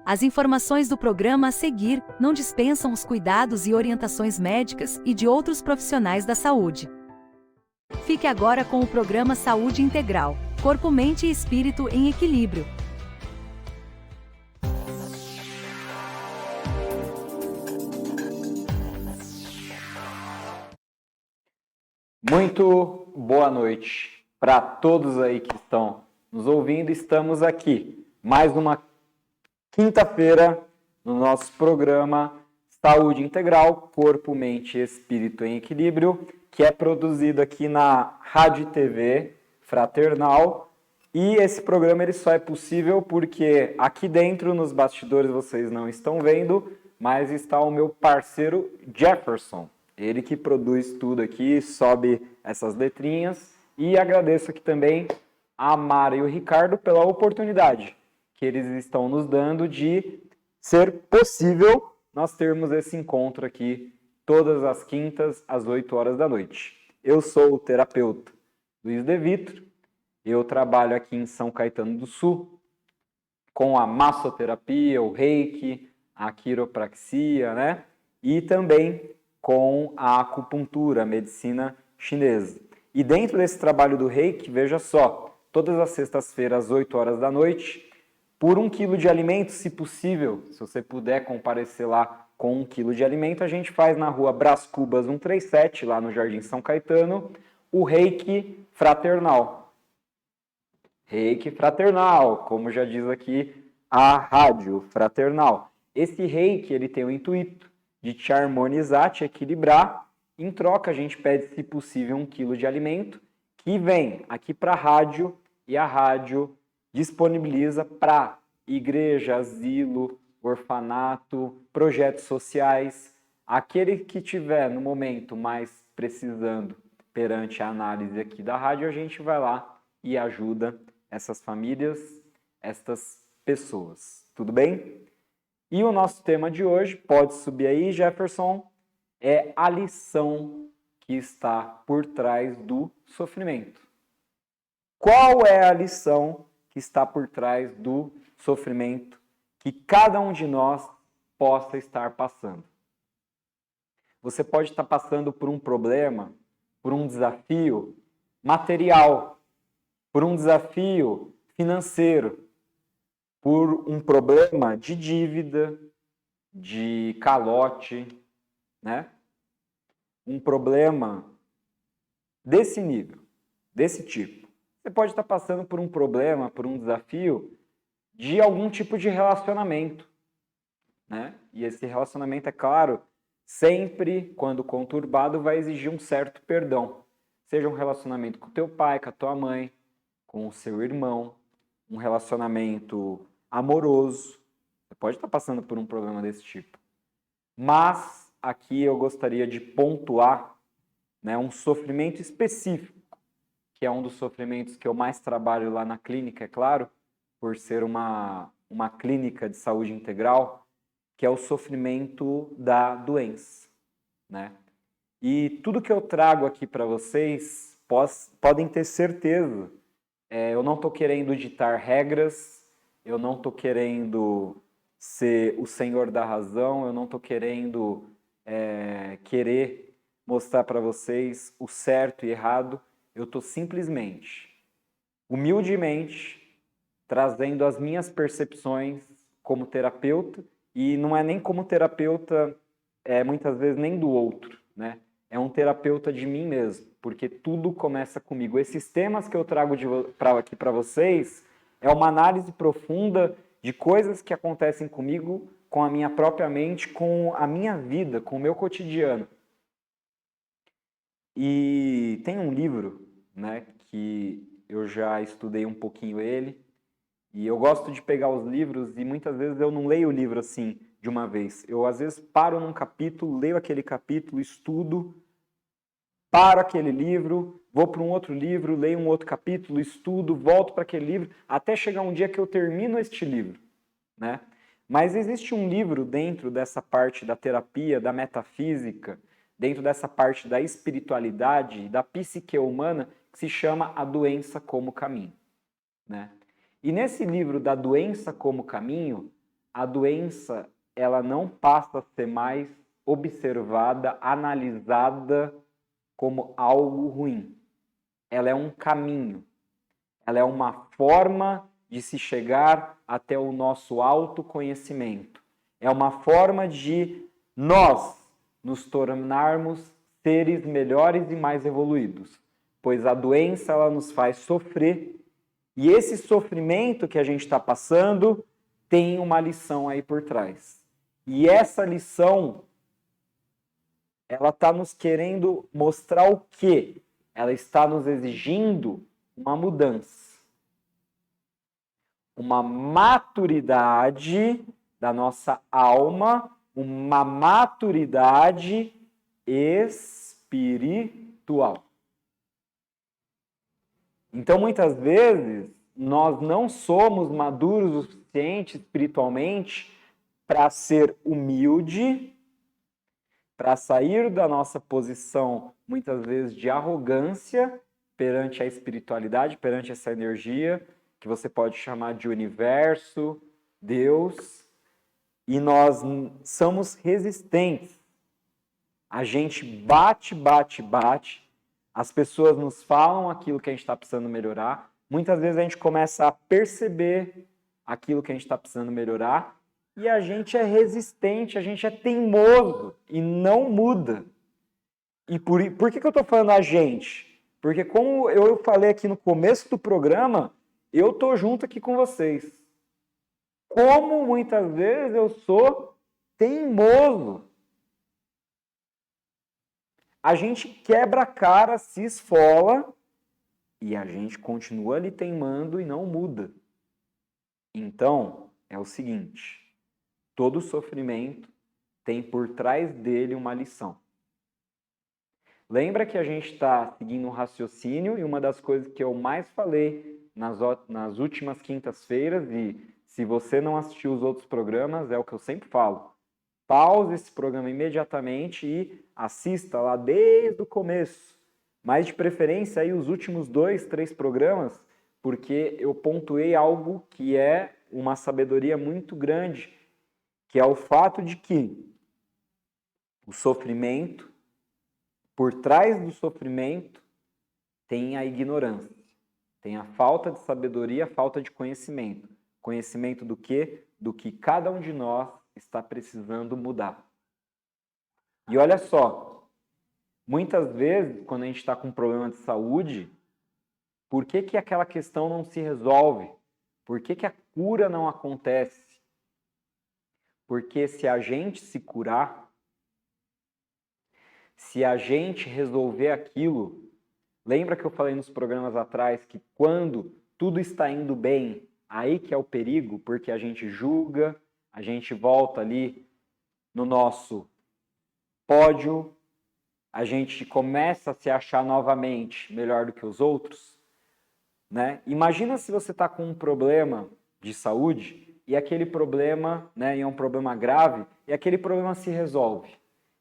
As informações do programa a seguir não dispensam os cuidados e orientações médicas e de outros profissionais da saúde. Fique agora com o programa Saúde Integral, Corpo, Mente e Espírito em Equilíbrio. Muito boa noite para todos aí que estão nos ouvindo. Estamos aqui, mais uma quinta-feira, no nosso programa Saúde Integral, Corpo, Mente e Espírito em Equilíbrio, que é produzido aqui na Rádio e TV Fraternal. E esse programa ele só é possível porque aqui dentro, nos bastidores, vocês não estão vendo, mas está o meu parceiro Jefferson. Ele que produz tudo aqui, sobe essas letrinhas. E agradeço aqui também a Mara e o Ricardo pela oportunidade que eles estão nos dando de ser possível nós termos esse encontro aqui todas as quintas, às 8 horas da noite. Eu sou o terapeuta Luiz De Vitro, eu trabalho aqui em São Caetano do Sul com a massoterapia, o reiki, a quiropraxia, né? E também com a acupuntura, a medicina chinesa. E dentro desse trabalho do reiki, veja só, todas as sextas-feiras, às 8 horas da noite, por 1 quilo de alimento, se possível, se você puder comparecer lá com 1 quilo de alimento, a gente faz na rua Brás Cubas 137, lá no Jardim São Caetano, o Reiki Fraternal. Reiki Fraternal, como já diz aqui a Rádio Fraternal. Esse Reiki, ele tem o intuito de te harmonizar, te equilibrar. Em troca, a gente pede, se possível, 1 quilo de alimento, que vem aqui para a rádio, e a rádio disponibiliza para igreja, asilo, orfanato, projetos sociais. Aquele que tiver no momento mais precisando perante a análise aqui da rádio, a gente vai lá e ajuda essas famílias, estas pessoas. Tudo bem? E o nosso tema de hoje, pode subir aí, Jefferson, é a lição que está por trás do sofrimento. Qual é a lição que está por trás do sofrimento que cada um de nós possa estar passando? Você pode estar passando por um problema, por um desafio material, por um desafio financeiro, por um problema de dívida, de calote, né? Um problema desse nível, desse tipo. Você pode estar passando por um problema, por um desafio de algum tipo de relacionamento, né? E esse relacionamento, é claro, sempre, quando conturbado, vai exigir um certo perdão. Seja um relacionamento com o teu pai, com a tua mãe, com o seu irmão, um relacionamento amoroso. Você pode estar passando por um problema desse tipo. Mas aqui eu gostaria de pontuar, né, um sofrimento específico, que é um dos sofrimentos que eu mais trabalho lá na clínica, é claro, por ser uma clínica de saúde integral, que é o sofrimento da doença, né? E tudo que eu trago aqui para vocês, podem ter certeza, eu não estou querendo ditar regras, eu não estou querendo ser o senhor da razão, eu não estou querendo querer mostrar para vocês o certo e errado. Eu estou simplesmente, humildemente, trazendo as minhas percepções como terapeuta, e não é nem como terapeuta, muitas vezes, nem do outro, né? É um terapeuta de mim mesmo, porque tudo começa comigo. Esses temas que eu trago aqui para vocês é uma análise profunda de coisas que acontecem comigo, com a minha própria mente, com a minha vida, com o meu cotidiano. E tem um livro, né, que eu já estudei um pouquinho ele, e eu gosto de pegar os livros e muitas vezes eu não leio o livro assim de uma vez. Eu às vezes paro num capítulo, leio aquele capítulo, estudo, paro aquele livro, vou para um outro livro, leio um outro capítulo, estudo, volto para aquele livro, até chegar um dia que eu termino este livro, né? Mas existe um livro dentro dessa parte da terapia, da metafísica, dentro dessa parte da espiritualidade, da psique humana, que se chama A Doença como Caminho, né? E nesse livro da Doença como Caminho, a doença ela não passa a ser mais observada, analisada como algo ruim. Ela é um caminho, ela é uma forma de se chegar até o nosso autoconhecimento. É uma forma de nós nos tornarmos seres melhores e mais evoluídos, pois a doença ela nos faz sofrer e esse sofrimento que a gente está passando tem uma lição aí por trás. E essa lição, ela está nos querendo mostrar o quê? Ela está nos exigindo uma mudança. Uma maturidade da nossa alma, uma maturidade espiritual. Então, muitas vezes, nós não somos maduros o suficiente espiritualmente para ser humilde, para sair da nossa posição, muitas vezes, de arrogância perante a espiritualidade, perante essa energia, que você pode chamar de universo, Deus, e nós somos resistentes. A gente bate, as pessoas nos falam aquilo que a gente está precisando melhorar, muitas vezes a gente começa a perceber aquilo que a gente está precisando melhorar, e a gente é resistente, a gente é teimoso e não muda. E por que eu estou falando a gente? Porque como eu falei aqui no começo do programa, eu estou junto aqui com vocês. Como muitas vezes eu sou teimoso. A gente quebra a cara, se esfola e a gente continua ali teimando e não muda. Então, é o seguinte. Todo sofrimento tem por trás dele uma lição. Lembra que a gente está seguindo um raciocínio e uma das coisas que eu mais falei nas últimas quintas-feiras, e se você não assistiu os outros programas, é o que eu sempre falo. Pause esse programa imediatamente e assista lá desde o começo. Mas de preferência aí os últimos 2, 3 programas, porque eu pontuei algo que é uma sabedoria muito grande, que é o fato de que o sofrimento, por trás do sofrimento, tem a ignorância, tem a falta de sabedoria, a falta de conhecimento. Conhecimento do quê? Do que cada um de nós está precisando mudar. E olha só, muitas vezes, quando a gente está com um problema de saúde, por que aquela questão não se resolve? Por que a cura não acontece? Porque se a gente se curar, se a gente resolver aquilo, lembra que eu falei nos programas atrás que quando tudo está indo bem, aí que é o perigo, porque a gente julga, a gente volta ali no nosso pódio, a gente começa a se achar novamente melhor do que os outros, né? Imagina se você está com um problema de saúde e aquele problema, né, é um problema grave, e aquele problema se resolve.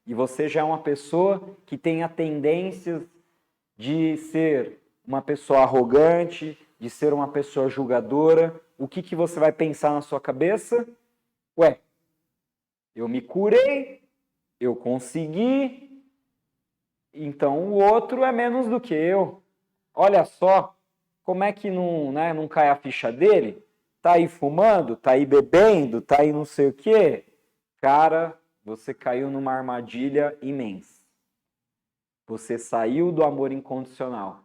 E você já é uma pessoa que tem a tendência de ser uma pessoa arrogante, de ser uma pessoa julgadora. O que você vai pensar na sua cabeça? Ué, eu me curei, eu consegui, então o outro é menos do que eu. Olha só, como é que não cai a ficha dele? Tá aí fumando, tá aí bebendo, tá aí não sei o quê. Cara, você caiu numa armadilha imensa. Você saiu do amor incondicional.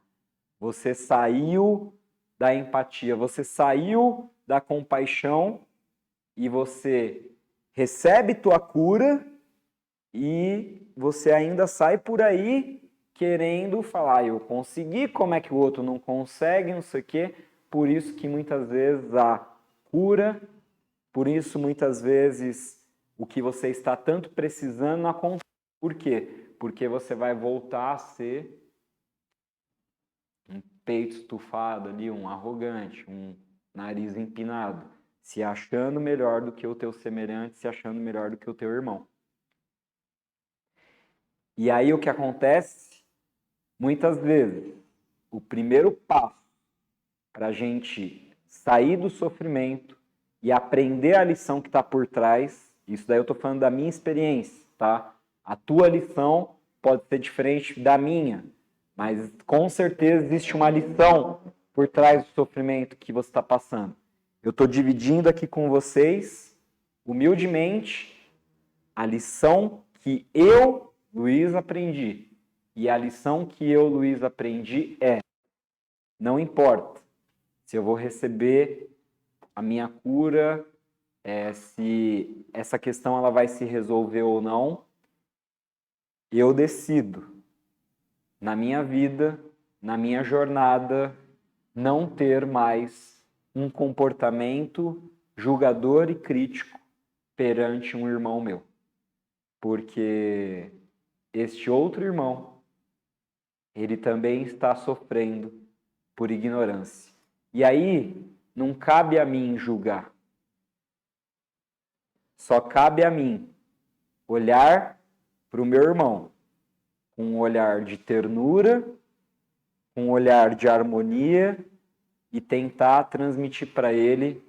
Você saiu da empatia. Você saiu da compaixão e você recebe tua cura e você ainda sai por aí querendo falar, eu consegui, como é que o outro não consegue, não sei o quê. Por isso que muitas vezes a cura, por isso muitas vezes o que você está tanto precisando não acontece. Por quê? Porque você vai voltar a ser um peito estufado ali, um arrogante, um nariz empinado, se achando melhor do que o teu semelhante, se achando melhor do que o teu irmão. E aí o que acontece? Muitas vezes, o primeiro passo para a gente sair do sofrimento, e aprender a lição que está por trás. Isso daí eu estou falando da minha experiência, tá? A tua lição pode ser diferente da minha, mas com certeza existe uma lição por trás do sofrimento que você está passando. Eu estou dividindo aqui com vocês, humildemente, a lição que eu, Luiz, aprendi. E a lição que eu, Luiz, aprendi é: não importa se eu vou receber a minha cura, se essa questão ela vai se resolver ou não, eu decido, na minha vida, na minha jornada, não ter mais um comportamento julgador e crítico perante um irmão meu. Porque este outro irmão, ele também está sofrendo por ignorância. E aí, não cabe a mim julgar. Só cabe a mim olhar para o meu irmão com um olhar de ternura, com um olhar de harmonia e tentar transmitir para ele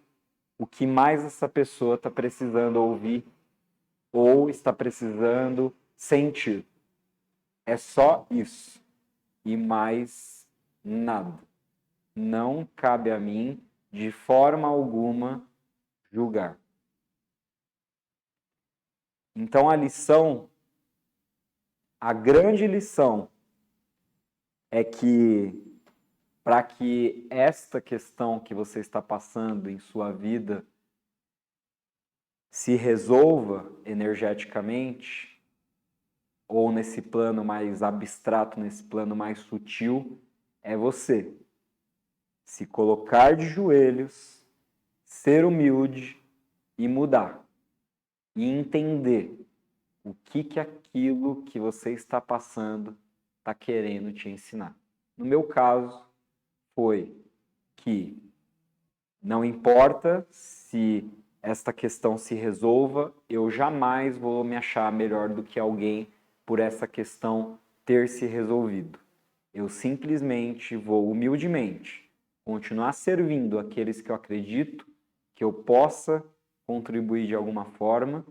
o que mais essa pessoa está precisando ouvir ou está precisando sentir. É só isso. E mais nada. Não cabe a mim, de forma alguma, julgar. Então a lição, a grande lição, é que para que esta questão que você está passando em sua vida se resolva energeticamente, ou nesse plano mais abstrato, nesse plano mais sutil, é você se colocar de joelhos, ser humilde e mudar. E entender o que aquilo que você está passando está querendo te ensinar. No meu caso, foi que não importa se esta questão se resolva, eu jamais vou me achar melhor do que alguém por essa questão ter se resolvido. Eu simplesmente vou humildemente continuar servindo aqueles que eu acredito que eu possa contribuir de alguma forma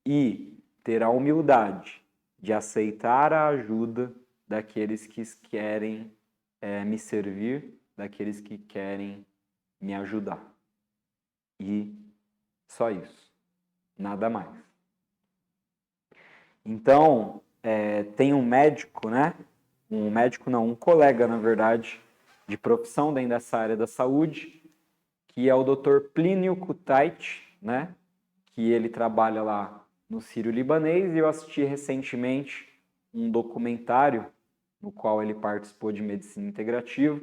e ter a humildade de aceitar a ajuda daqueles que querem me servir, daqueles que querem me ajudar. E só isso. Nada mais. Então, tem um médico, né? Um médico não, um colega, na verdade, de profissão dentro dessa área da saúde, que é o Dr. Plínio Kutaiti, né? Que ele trabalha lá no Sírio-Libanês, e eu assisti recentemente um documentário no qual ele participou de medicina integrativa,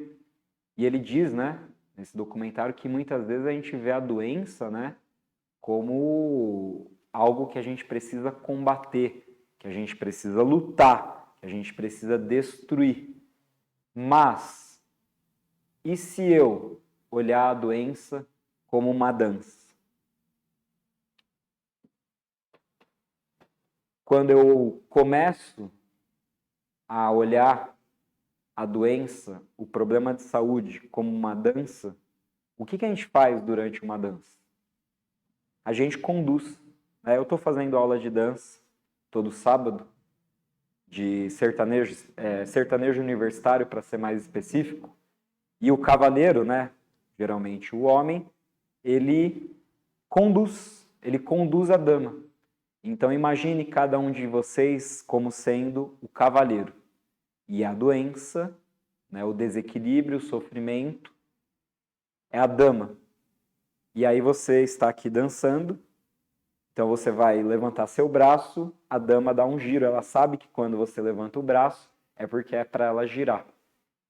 e ele diz, né, nesse documentário, que muitas vezes a gente vê a doença, né, como algo que a gente precisa combater, que a gente precisa lutar, que a gente precisa destruir. Mas, e se eu olhar a doença como uma dança? Quando eu começo a olhar a doença, o problema de saúde, como uma dança, o que a gente faz durante uma dança? A gente conduz. Eu estou fazendo aula de dança todo sábado, de sertanejo universitário, para ser mais específico, e o cavaleiro, né, geralmente o homem, ele conduz a dama. Então imagine cada um de vocês como sendo o cavaleiro. E a doença, né, o desequilíbrio, o sofrimento, é a dama. E aí você está aqui dançando, então você vai levantar seu braço, a dama dá um giro, ela sabe que quando você levanta o braço é porque é para ela girar.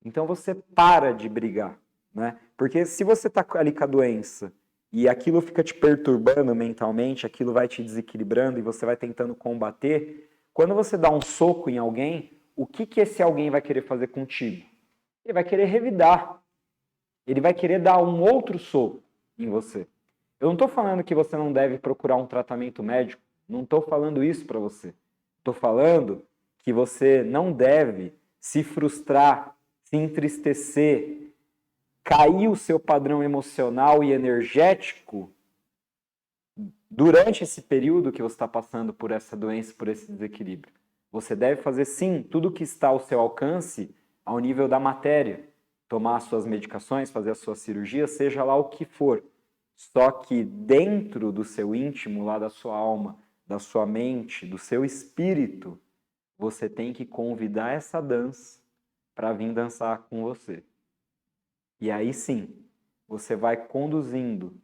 Então você para de brigar, né? Porque se você está ali com a doença e aquilo fica te perturbando mentalmente, aquilo vai te desequilibrando e você vai tentando combater, quando você dá um soco em alguém, o que esse alguém vai querer fazer contigo? Ele vai querer revidar. Ele vai querer dar um outro soco em você. Eu não estou falando que você não deve procurar um tratamento médico. Não estou falando isso para você. Estou falando que você não deve se frustrar, se entristecer, cair o seu padrão emocional e energético durante esse período que você está passando por essa doença, por esse desequilíbrio. Você deve fazer, sim, tudo o que está ao seu alcance ao nível da matéria. Tomar as suas medicações, fazer a sua cirurgia, seja lá o que for. Só que dentro do seu íntimo, lá da sua alma, da sua mente, do seu espírito, você tem que convidar essa dança para vir dançar com você. E aí sim, você vai conduzindo,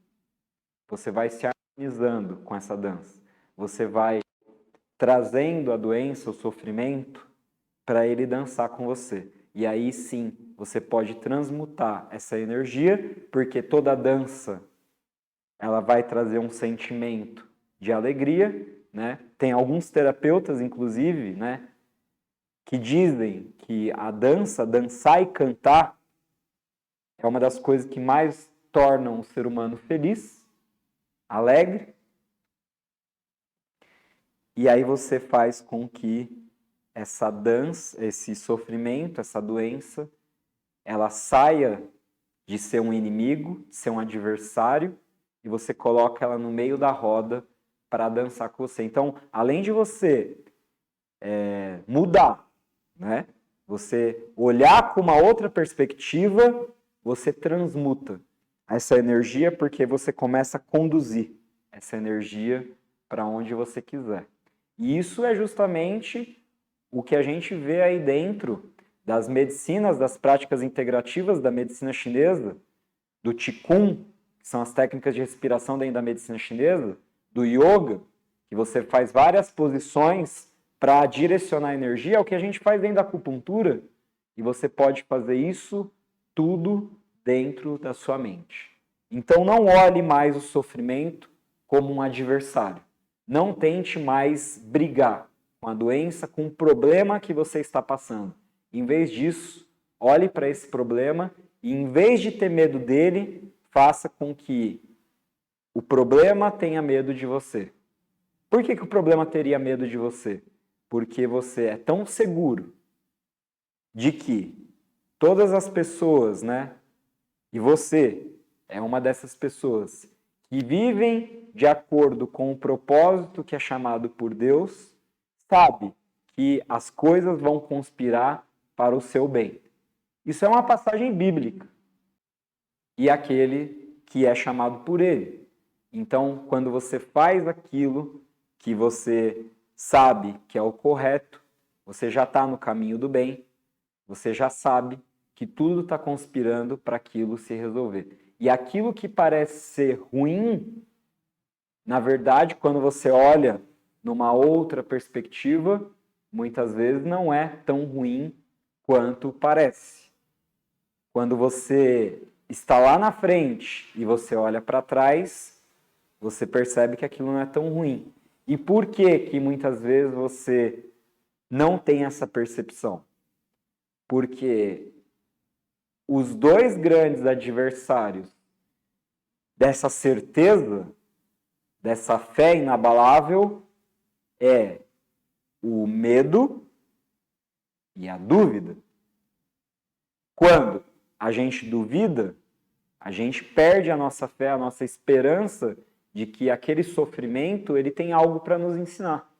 você vai se harmonizando com essa dança. Você vai trazendo a doença, o sofrimento, para ele dançar com você. E aí sim, você pode transmutar essa energia, porque toda dança ela vai trazer um sentimento de alegria, né? Tem alguns terapeutas, inclusive, né, que dizem que a dança, dançar e cantar, é uma das coisas que mais tornam o ser humano feliz, alegre. E aí você faz com que essa dança, esse sofrimento, essa doença, ela saia de ser um inimigo, de ser um adversário, e você coloca ela no meio da roda para dançar com você. Então, além de você mudar, né? Você olhar com uma outra perspectiva, você transmuta essa energia porque você começa a conduzir essa energia para onde você quiser. E isso é justamente o que a gente vê aí dentro das medicinas, das práticas integrativas da medicina chinesa, do Qigong, que são as técnicas de respiração dentro da medicina chinesa, do yoga, que você faz várias posições para direcionar a energia, é o que a gente faz dentro da acupuntura, e você pode fazer isso tudo dentro da sua mente. Então não olhe mais o sofrimento como um adversário. Não tente mais brigar com a doença, com o problema que você está passando. Em vez disso, olhe para esse problema e, em vez de ter medo dele, faça com que o problema tenha medo de você. Por que o problema teria medo de você? Porque você é tão seguro de que todas as pessoas, né, e você é uma dessas pessoas que vivem de acordo com o propósito que é chamado por Deus, sabe que as coisas vão conspirar para o seu bem. Isso é uma passagem bíblica. E aquele que é chamado por ele. Então, quando você faz aquilo que você sabe que é o correto, você já está no caminho do bem, você já sabe que tudo está conspirando para aquilo se resolver. E aquilo que parece ser ruim, na verdade, quando você olha numa outra perspectiva, muitas vezes não é tão ruim quanto parece. Quando você está lá na frente e você olha para trás, você percebe que aquilo não é tão ruim. E por que muitas vezes você não tem essa percepção? Porque os dois grandes adversários dessa certeza, dessa fé inabalável, é o medo e a dúvida. Quando a gente duvida, a gente perde a nossa fé, a nossa esperança de que aquele sofrimento ele tem algo para nos ensinar.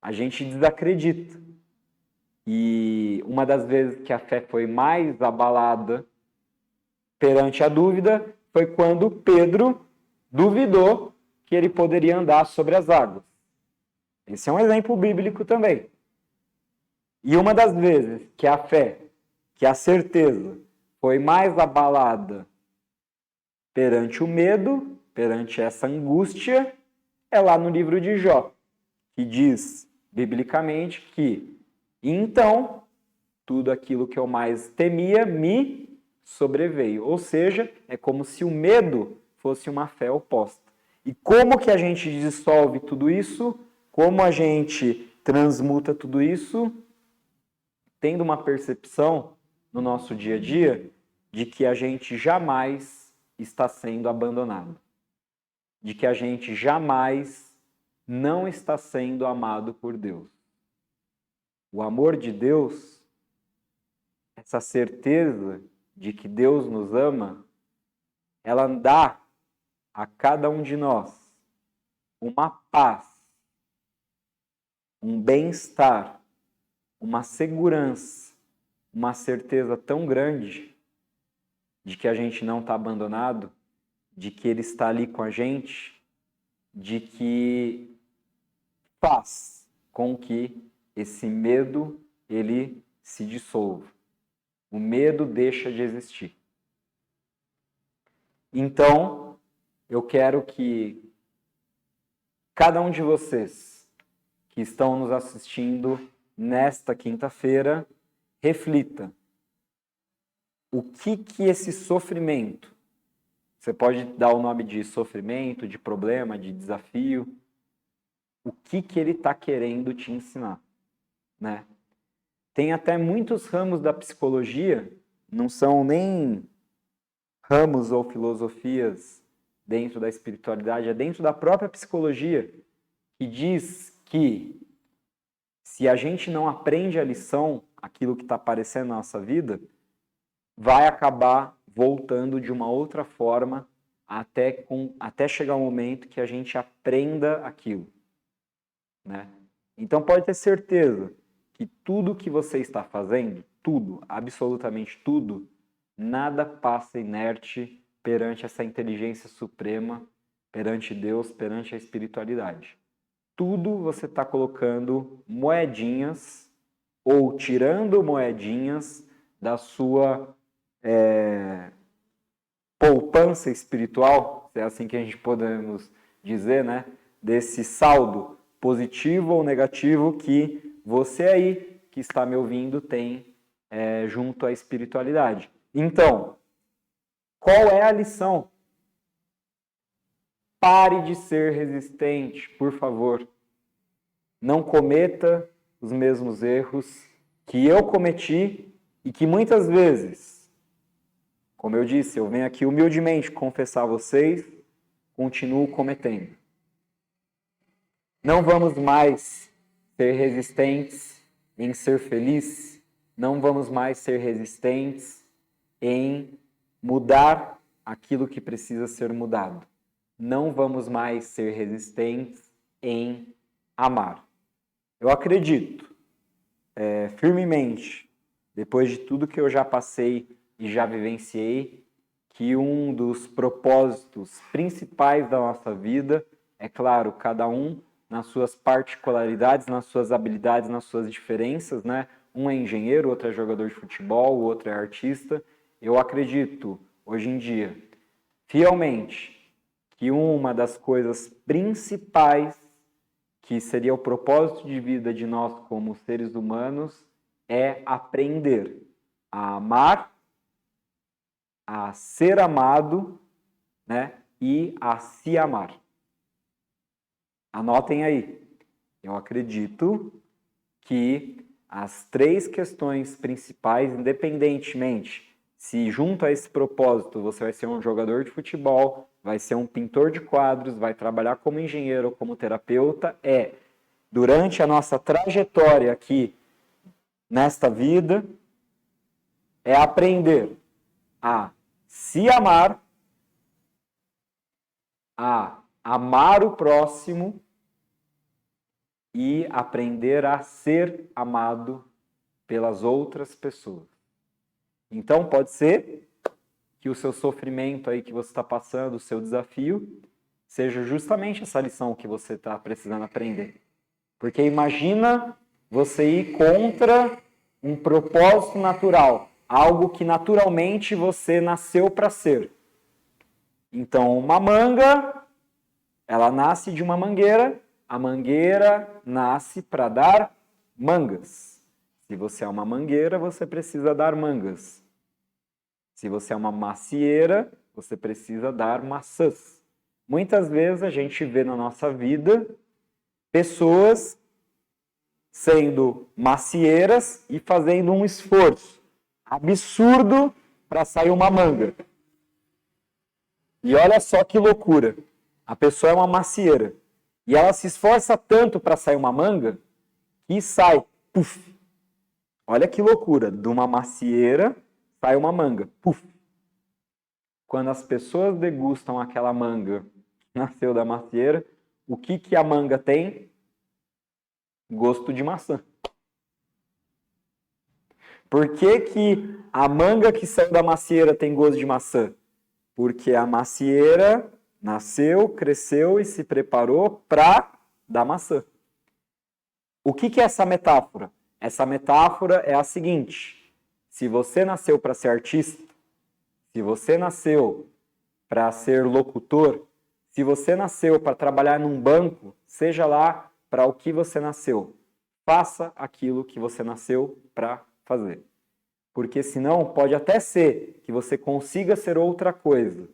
A gente desacredita. E uma das vezes que a fé foi mais abalada perante a dúvida foi quando Pedro duvidou que ele poderia andar sobre as águas. Esse é um exemplo bíblico também. E uma das vezes que a fé, que a certeza foi mais abalada perante o medo, perante essa angústia, é lá no livro de Jó, que diz, biblicamente, que então tudo aquilo que eu mais temia me sobreveio. Ou seja, é como se o medo fosse uma fé oposta. E como que a gente dissolve tudo isso? Como a gente transmuta tudo isso? Tendo uma percepção no nosso dia a dia de que a gente jamais está sendo abandonado. De que a gente jamais não está sendo amado por Deus. O amor de Deus, essa certeza de que Deus nos ama, ela dá a cada um de nós uma paz, um bem-estar, uma segurança, uma certeza tão grande de que a gente não está abandonado, de que Ele está ali com a gente, de que faz com que esse medo ele se dissolva. O medo deixa de existir. Então, eu quero que cada um de vocês que estão nos assistindo nesta quinta-feira reflita o que esse sofrimento, você pode dar o nome de sofrimento, de problema, de desafio, o que ele está querendo te ensinar, né? Tem até muitos ramos da psicologia, não são nem ramos ou filosofias dentro da espiritualidade, é dentro da própria psicologia, que diz que se a gente não aprende a lição, aquilo que está aparecendo na nossa vida, vai acabar voltando de uma outra forma até chegar um momento que a gente aprenda aquilo, né? Então pode ter certeza que tudo que você está fazendo, tudo, absolutamente tudo, nada passa inerte perante essa inteligência suprema, perante Deus, perante a espiritualidade. Tudo você está colocando moedinhas ou tirando moedinhas da sua poupança espiritual, se é assim que a gente podemos dizer, né? Desse saldo positivo ou negativo que você aí que está me ouvindo tem junto à espiritualidade. Então, qual é a lição? Pare de ser resistente, por favor. Não cometa os mesmos erros que eu cometi e que muitas vezes, como eu disse, eu venho aqui humildemente confessar a vocês, continuo cometendo. Não vamos mais ser resistentes em ser feliz, não vamos mais ser resistentes em mudar aquilo que precisa ser mudado. Não vamos mais ser resistentes em amar. Eu acredito firmemente, depois de tudo que eu já passei e já vivenciei, que um dos propósitos principais da nossa vida, é claro, cada um nas suas particularidades, nas suas habilidades, nas suas diferenças, né? Um é engenheiro, outro é jogador de futebol, o outro é artista. Eu acredito, hoje em dia, fielmente, que uma das coisas principais que seria o propósito de vida de nós como seres humanos é aprender a amar, a ser amado, né? E a se amar. Anotem aí. Eu acredito que as 3 questões principais, independentemente se junto a esse propósito você vai ser um jogador de futebol, vai ser um pintor de quadros, vai trabalhar como engenheiro ou como terapeuta, durante a nossa trajetória aqui nesta vida, é aprender a se amar, a amar o próximo e aprender a ser amado pelas outras pessoas. Então, pode ser que o seu sofrimento aí que você está passando, o seu desafio, seja justamente essa lição que você está precisando aprender. Porque imagina você ir contra um propósito natural, algo que naturalmente você nasceu para ser. Então, uma manga, ela nasce de uma mangueira, a mangueira nasce para dar mangas. Se você é uma mangueira, você precisa dar mangas. Se você é uma macieira, você precisa dar maçãs. Muitas vezes a gente vê na nossa vida pessoas sendo macieiras e fazendo um esforço absurdo para sair uma manga. E olha só que loucura. A pessoa é uma macieira e ela se esforça tanto para sair uma manga que sai, puf. Olha que loucura, de uma macieira sai uma manga, puf. quando as pessoas degustam aquela manga que nasceu da macieira, o que a manga tem? Gosto de maçã. Por que a manga que saiu da macieira tem gosto de maçã? Porque a macieira nasceu, cresceu e se preparou para dar maçã. O que é essa metáfora? Essa metáfora é a seguinte: se você nasceu para ser artista, se você nasceu para ser locutor, se você nasceu para trabalhar num banco, seja lá para o que você nasceu, faça aquilo que você nasceu para fazer. Porque senão pode até ser que você consiga ser outra coisa,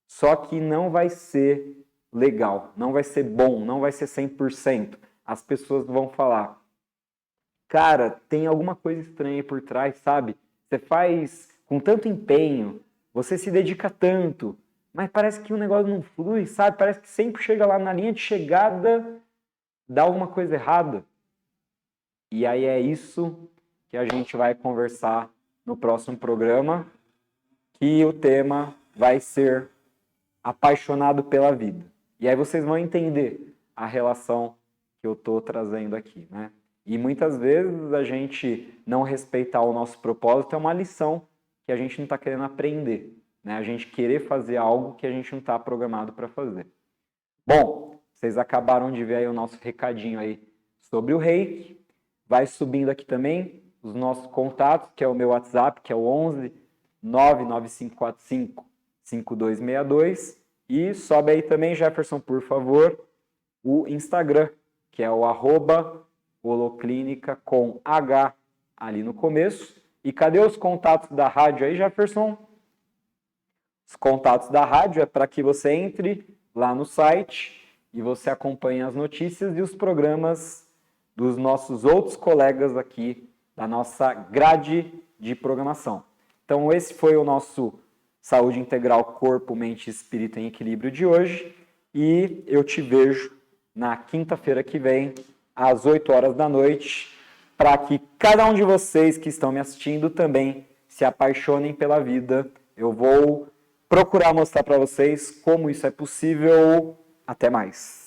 só que não vai ser legal, não vai ser bom, não vai ser 100%. As pessoas vão falar: cara, tem alguma coisa estranha por trás, sabe? Você faz com tanto empenho, você se dedica tanto, mas parece que o negócio não flui, sabe? Parece que sempre chega lá na linha de chegada, dá alguma coisa errada. E aí é isso que a gente vai conversar no próximo programa, que o tema vai ser apaixonado pela vida. E aí vocês vão entender a relação que eu estou trazendo aqui, né? E muitas vezes a gente não respeitar o nosso propósito é uma lição que a gente não está querendo aprender, né? A gente querer fazer algo que a gente não está programado para fazer. Bom, vocês acabaram de ver aí o nosso recadinho aí sobre o Reiki. Vai subindo aqui também os nossos contatos, que é o meu WhatsApp, que é o 11 99545 5262. E sobe aí também, Jefferson, por favor, o Instagram, que é o @holoclínica com H ali no começo. E cadê os contatos da rádio aí, Jefferson? Os contatos da rádio é para que você entre lá no site e você acompanhe as notícias e os programas dos nossos outros colegas aqui da nossa grade de programação. Então esse foi o nosso Saúde Integral Corpo, Mente e Espírito em Equilíbrio de hoje e eu te vejo na quinta-feira que vem, às 8 horas da noite, para que cada um de vocês que estão me assistindo também se apaixonem pela vida. Eu vou procurar mostrar para vocês como isso é possível. Até mais!